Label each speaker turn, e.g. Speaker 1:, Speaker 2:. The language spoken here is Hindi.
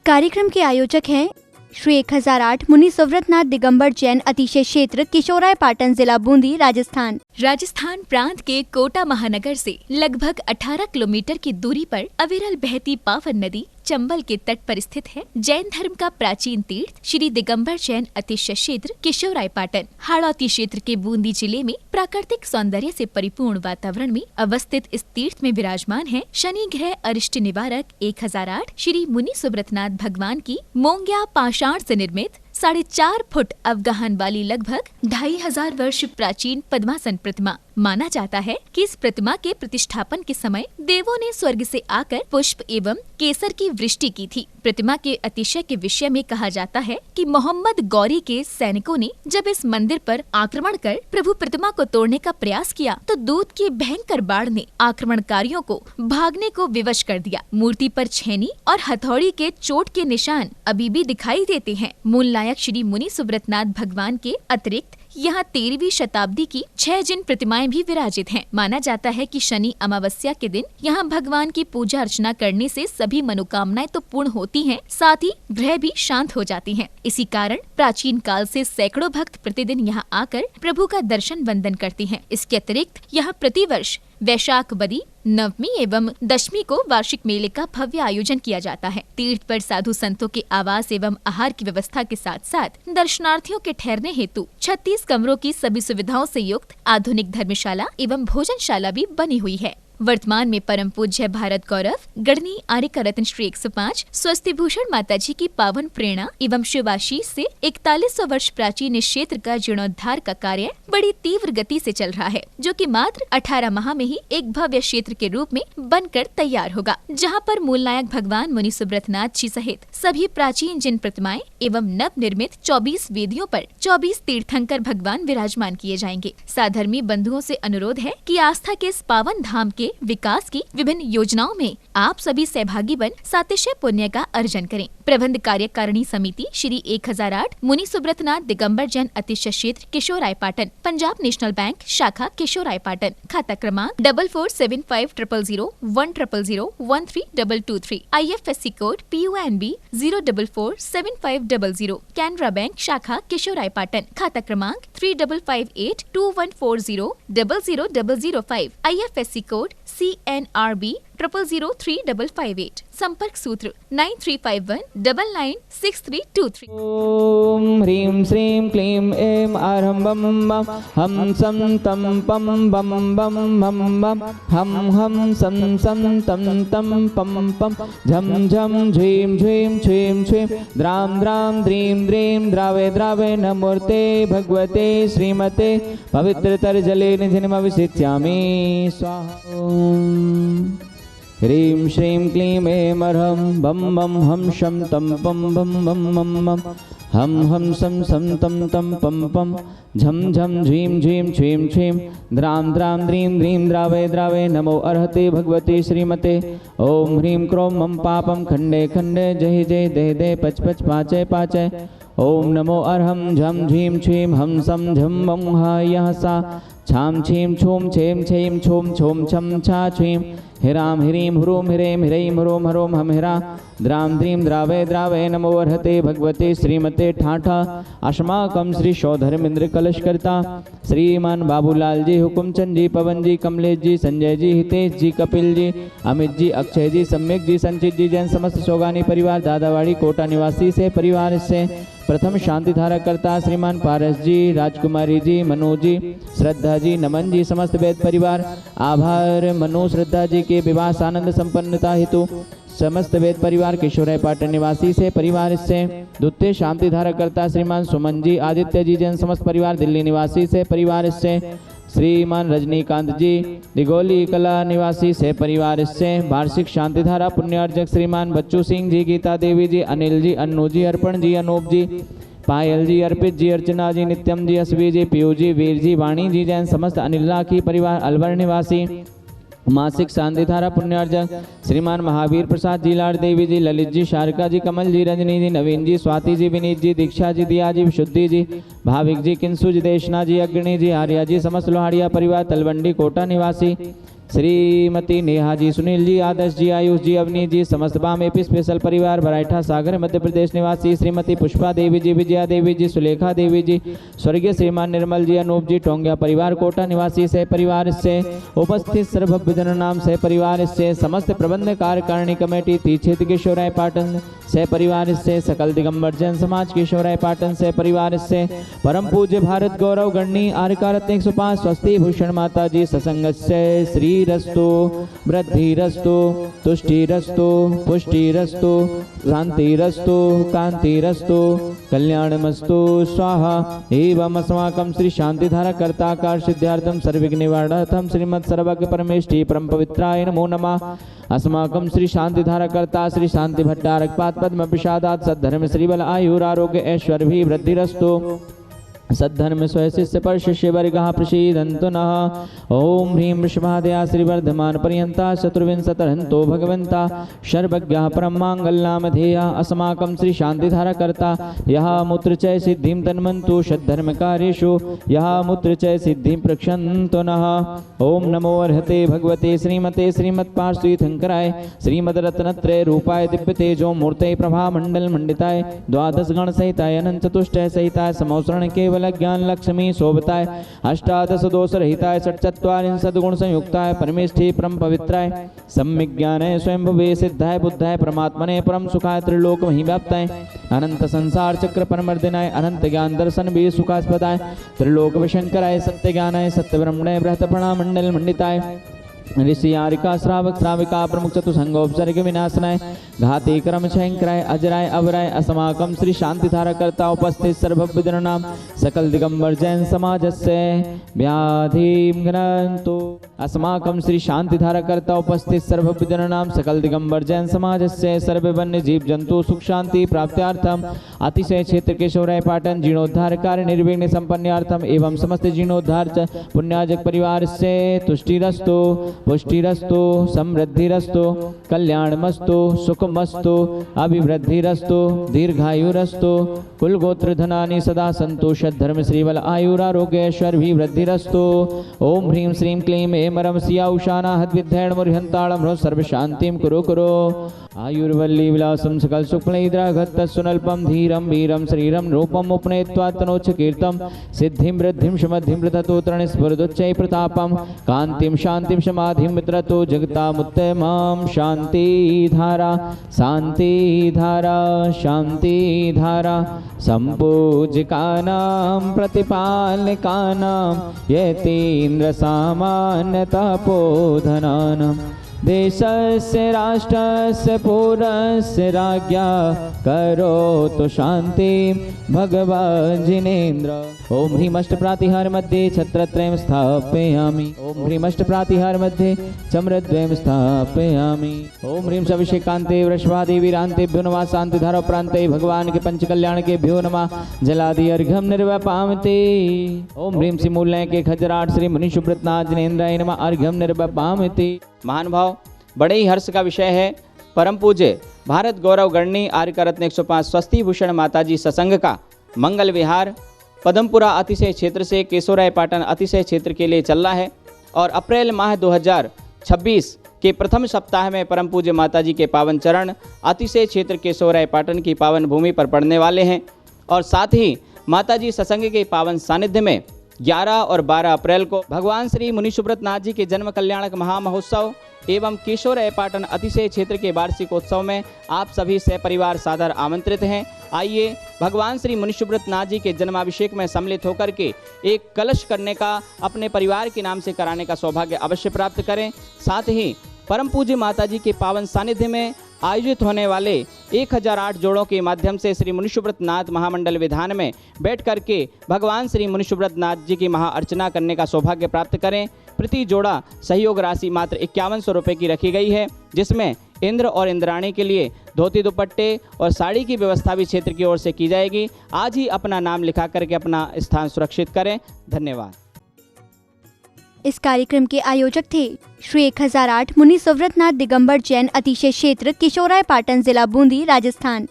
Speaker 1: कार्यक्रम के आयोजक हैं श्री 1008 मुनि सुव्रतनाथ दिगंबर जैन अतिशय क्षेत्र किशोराय पाटन जिला बूंदी राजस्थान।
Speaker 2: राजस्थान प्रांत के कोटा महानगर से लगभग 18 किलोमीटर की दूरी पर अविरल बहती पावन नदी चंबल के तट पर स्थित है। जैन धर्म का प्राचीन तीर्थ श्री दिगंबर जैन अतिशय क्षेत्र किशोराय पाटन हाड़ौती क्षेत्र के बूंदी जिले में प्राकृतिक सौंदर्य से परिपूर्ण वातावरण में अवस्थित इस तीर्थ में विराजमान है शनि ग्रह अरिष्ट निवारक 1008 श्री मुनि सुव्रतनाथ भगवान की मोंग्या पाषाण से निर्मित 4.5 फुट अवगाहन वाली लगभग 2500 वर्ष प्राचीन पद्मासन प्रतिमा। माना जाता है कि इस प्रतिमा के प्रतिष्ठापन के समय देवों ने स्वर्ग से आकर पुष्प एवं केसर की वृष्टि की थी। प्रतिमा के अतिशय के विषय में कहा जाता है कि मोहम्मद गौरी के सैनिकों ने जब इस मंदिर पर आक्रमण कर प्रभु प्रतिमा को तोड़ने का प्रयास किया तो दूत की भयंकर बाढ़ ने आक्रमणकारियों को भागने को विवश कर दिया। मूर्ति पर छेनी और हथौड़ी के चोट के निशान अभी भी दिखाई देते हैं। मूल नायक श्री मुनि सुव्रतनाथ भगवान के अतिरिक्त यहाँ 13वीं शताब्दी की 6 जिन प्रतिमाएं भी विराजित हैं। माना जाता है कि शनि अमावस्या के दिन यहाँ भगवान की पूजा अर्चना करने से सभी मनोकामनाएं तो पूर्ण होती हैं, साथ ही ग्रह भी शांत हो जाती हैं। इसी कारण प्राचीन काल से सैकड़ों भक्त प्रतिदिन यहाँ आकर प्रभु का दर्शन वंदन करते हैं। इसके अतिरिक्त यहाँ प्रतिवर्ष वैशाख बदी नवमी एवं दशमी को वार्षिक मेले का भव्य आयोजन किया जाता है। तीर्थ पर साधु संतों के आवास एवं आहार की व्यवस्था के साथ साथ दर्शनार्थियों के ठहरने हेतु 36 कमरों की सभी सुविधाओं से युक्त आधुनिक धर्मशाला एवं भोजनशाला भी बनी हुई है। वर्तमान में परम पूज्य भारत गौरव गढ़नी आर्यका रत्न श्री 105 स्वस्ति भूषण माता जी की पावन प्रेरणा एवं शिवाशीष से 4100 वर्ष प्राचीन इस क्षेत्र का जीर्णोद्धार का कार्य बड़ी तीव्र गति से चल रहा है, जो कि मात्र 18 माह में ही एक भव्य क्षेत्र के रूप में बनकर तैयार होगा, जहां पर मूल नायक भगवान मुनि सुव्रतनाथ जी सहित सभी प्राचीन जिन प्रतिमाएं एवं नव निर्मित 24 वेदियों पर 24 तीर्थंकर भगवान विराजमान किए जाएंगे। साधर्मी बंधुओं से अनुरोध है कि आस्था के इस पावन धाम के विकास की विभिन्न योजनाओं में आप सभी सहभागी बन सातिशय पुण्य का अर्जन करें। प्रबंध कार्यकारिणी समिति श्री 1008 मुनि सुव्रतनाथ दिगंबर जैन अतिशय क्षेत्र किशोराय पाटन, पंजाब नेशनल बैंक शाखा किशोराय पाटन, खाता क्रमांक 4475001000132223, IFSC code PUNB 0447500, Canara bank शाखा किशोराय पाटन, खाता क्रमांक 355821400005, IFSC कोड CNRB 000358, संपर्क सूत्र 9351996323।
Speaker 3: ओम ह्रीं श्रीं क्लीं ऐं आरंभं बम हम सम तम पम बम बम बम बम हम हम सम सम तम तम पम पम झम झम झीं झीं छीं छीं द्राम द्राम द्रीं द्रीं द्रावे द्रावे नमोर्ते भगवते श्रीमते पवित्रतर जले निधिनमविषिच्यामि स्वाहा। ह्रीं श्रीं क्लीं ऐं अर्हं बम बम हम शम तम पम बम बम बम बम हम हम सम सम तम तम पम पम झम झम झीं झीं छीं छीं द्राम द्राम द्रीं द्रीं द्रावे द्रावे नमो अर्हते भगवते श्रीमते। ओम ह्रीं क्रों मम पापम खंडे खंडे जय जय दे दे पच पच पाचय पाचय। ओम नमो अर्हं झम झीं छीं हम सम झम मम हा यह सा छाम छीं छूम छेम छेम छूम छूम छम छा छीं हिराम हिरीं ह्रूम हिरेम हिरैं ह्रोम हरोम हम हिरा द्राम द्रीं द्रावे द्रावे नमो अर्हते भगवते श्रीमते ठाठा। अस्माकं श्री शौधर्मेंद्र कलशकर्ता श्रीमान बाबूलाल जी, हुकुमचंद जी, पवन जी, कमलेश जी, संजय जी, हितेश जी, कपिल जी, अमित जी, अक्षय जी, सम्यक जी, संचित जी, जैन समस्त शोगानी परिवार, दादावाड़ी कोटा निवासी से परिवार से प्रथम शांति धारा करता श्रीमान पारस जी, राजकुमारी जी, मनु जी, श्रद्धा जी, नमन जी, समस्त वेद परिवार आभार मनु श्रद्धा जी के विवाह आनंद संपन्नता हेतु समस्त वेद परिवार किशोराय पाटन निवासी से परिवार से द्वितीय शांति धारा करता श्रीमान सुमन जी, आदित्य जी, जैन समस्त परिवार दिल्ली निवासी से परिवार से श्रीमान रजनीकांत जी, दिगोली कला निवासी से परिवार से वार्षिक शांति धारा पुण्यार्जक श्रीमान बच्चू सिंह जी, गीता देवी जी, अनिल जी, अन्नू जी, अर्पण जी, अनूप जी, पायल जी, अर्पित जी, अर्चना जी, नित्यम जी, असवी जी, पीयू जी, वीर जी, वाणी जी, जैन समस्त अनिल राखी परिवार अलवर निवासी मासिक शांति धारा पुण्यार्जक श्रीमान महावीर प्रसाद जी, लाड देवी जी, ललित जी, शारिका जी, कमल जी, रजनी जी, नवीन जी, स्वाति जी, विनीत जी, दीक्षा जी, दिया जी, शुद्धि जी, भाविक जी, किंसु जी, देशना जी, अग्रणी जी, आर्या जी, समस्त लोहाड़िया परिवार तलवंडी कोटा निवासी श्रीमती नेहा जी, सुनील जी, आदर्श जी, आयुष जी, अवनी जी, समस्त बाम एपी स्पेशल परिवार, बराइठा सागर मध्य प्रदेश निवासी श्रीमती पुष्पा देवी जी, विजया देवी जी, सुलेखा देवी जी, स्वर्गीय श्रीमान निर्मल जी, अनूप जी, टोंगिया परिवार कोटा निवासी सह परिवार से उपस्थित सर्वभजन नाम सह परिवार से समस्त प्रबंध कार्यकारिणी कमेटी तीक्षेत्र किशोराय पाटन सह परिवार से सकल दिगंबर जैन समाज किशोराय पाटन सह परिवार से परम पूज्य भारत गौरव गणनी आर्यकारत 105 स्वस्ति भूषण माता जी सत्संग से श्री रस्तु वृद्धिरस्तु तुष्टिरस्तु पुष्टिरस्तु शांतिरस्तु कांतिरस्तु कल्याणमस्तु स्वाहा एवं अस्माकं श्री शांतिधारा कर्ताकार सिद्धार्थम सर्वविघ्न निवारणार्थम श्रीमत् सर्वज्ञ परमेष्टि परम पवित्राय नमो नमः। अस्माकं श्री शांतिधारा कर्ता श्री शांति भट्टारक पाद पद्म प्रसादात सद्धर्म श्रीबल आयुरारोग्य ऐश्वर्य वृद्धिरस्तु सद्धर्म स्वशिष्य पर शिष्य वर्गः प्रसीदन्तु नः। ओम ह्रीं वृषभादया श्रीवर्धमान पर्यन्ता चतुर्विंशतिरहन्तो भगवन्ता सर्वज्ञः परं माङ्गल्यनामधेयः अस्माकं श्री शांतिधारा कर्ता यः मूत्र च सिद्धिं तन्वन्तु सद्धर्म कार्येषु यः मूत्र च सिद्धिं प्रक्षन्तु नः। ओम नमो अर्हते भगवते श्रीमते श्रीमत्पार्श्वतीर्थंकराय श्रीमद्रत्नत्रय रूपाय दिव्य तेजो मूर्ते प्रभा मंडल मंडिताय द्वादश गण सहिताय अनंत चतुष्टय सहिताय समौसरण केवल ज्ञान लक्ष्मी शोभताय अष्टादश दोष रहिताय षट्चत्वारिंशत् गुण संयुक्ताय परमेष्ठी परम पवित्राय सम्यक ज्ञानाय स्वयंभुवे सिद्धाय बुद्धाय परमात्मने परम सुखाय त्रिलोक मही व्याप्ताय अनंत संसार चक्र परमर्दिनाय अनंत ज्ञान दर्शन भी सुखास्पदाय त्रिलोक विशंकराय सत्य ज्ञानाय सत्य ब्रह्मणे बृहत प्रणा मंडल मंडिताय ऋषि आरिका श्रावक श्राविका प्रमुख चतुसंगोपसर्ग विनाशनाय घाती क्रम शंकराय अजराय अवराय अस्माकं श्री शांतिधारा कर्ता उपस्थित सर्वविधन नाम सकल दिगंबर जैन समाजस्य व्याधिं घ्नन्तु। अस्माकं श्री शांतिधारा कर्ता उपस्थित सर्वविधन नाम सकल दिगंबर जैन समाजस्य सर्व वन्य जीव जंतु सुख शांति प्राप्त्यार्थम अतिशय क्षेत्र किशोराय पाटन जीर्णोद्धार कार्य निर्विघ्न संपन्नार्थम एवं समस्त जीर्णोद्धार पुण्याजक परिवार से तुष्टिरस्तु पुष्टिरस्तु समृद्धिरस्तु कल्याणमस्तु सुखमस्तु अभिवृद्धिरस्तु दीर्घायुरस्तु कुलगोत्र धनानि सदा सन्तु धर्म श्रीबल आयुरारोग्य ऐश्वर्य वृद्धिरस्तु। ओम ह्रीं श्रीं क्लीं ऐं रं सिया उषाना हद्विद्धेण मुर्हन्ताळं ह्रो सर्व शांतिं कुरु कुरु। आयुर्वल्ली विलासं सकल शुक्लैद्राघत्त सुनल्पं धीरं वीरं शरीरं रूपम् उपनेत्वा तनोच्च कीर्तं सिद्धिं वृद्धिं समद्धिं प्रदतो तरणस्फुरदुच्चै प्रतापं कान्तिं शान्तिं समाधिं वितरतो जगतामुत्तमां शान्तिधारा शान्तिधारा शान्तिधारा सम्पूज्यकानां प्रतिपालकानां यतीन्द्र सामान्यतपोधनानां देशस्य राष्ट्रस्य पुरस्य राज्ञा करोतु शान्तिं भगवान् जिनेन्द्र। ओम ह्रीमष्टप्रातिहार मध्ये छत्रत्रयं स्थापयामि। ओम ह्रीमष्टप्रातिहार मध्ये चम्रद्वयं स्थापयामि। ओम ह्रीं सविषेकान्ते वृषभादेवीरान्तेभ्यो नमः शान्तिधारा प्रान्ते भगवान के पंचकल्याण के भ्यो नमः जलादि अर्घ्यं निर्वपामते। ओम ह्रीं सिमूलय के खजराट श्री मुनि सुब्रतनाथ जिनेन्द्राय नमः अर्घ्यं निर्वपामते। महान भाव, बड़े ही हर्ष का विषय है परम पूज्य भारत गौरव गणनी आर्यकारत 105 स्वस्ति भूषण माताजी सत्संग का मंगल विहार पदमपुरा अतिशय क्षेत्र से केशोराय पाटन अतिशय क्षेत्र के लिए चल रहा है और अप्रैल माह 2026 के प्रथम सप्ताह में परम पूज्य माताजी के पावन चरण अतिशय क्षेत्र केशोराय पाटन की पावन भूमि पर पड़ने वाले हैं और साथ ही माताजी सत्संग के पावन सानिध्य में 11 और 12 अप्रैल को भगवान श्री मुनि सुब्रतनाथ जी के जन्म कल्याणक महामहोत्सव एवं केशोराय पाटन अतिशय क्षेत्र के वार्षिकोत्सव में आप सभी सहपरिवार सादर आमंत्रित हैं। आइए भगवान श्री मुनि सुब्रतनाथ जी के जन्माभिषेक में सम्मिलित होकर के एक कलश करने का अपने परिवार के नाम से कराने का सौभाग्य अवश्य प्राप्त करें। साथ ही परम पूज्य माताजी के पावन सानिध्य में आयोजित होने वाले 1008 जोड़ों के माध्यम से श्री मुनि सुब्रतनाथ महामंडल विधान में बैठ करके भगवान श्री मुनि सुब्रतनाथ जी की महाअर्चना करने का सौभाग्य प्राप्त करें। प्रति जोड़ा सहयोग राशि मात्र 5100 रुपये की रखी गई है, जिसमें इंद्र और इंद्राणी के लिए धोती दुपट्टे और साड़ी की व्यवस्था भी क्षेत्र की ओर से की जाएगी। आज ही अपना नाम लिखा करके अपना स्थान सुरक्षित करें। धन्यवाद।
Speaker 1: इस कार्यक्रम के आयोजक थे श्री 1008 मुनि सुव्रतनाथ दिगंबर जैन अतिशय क्षेत्र किशोराय पाटन जिला बूंदी राजस्थान।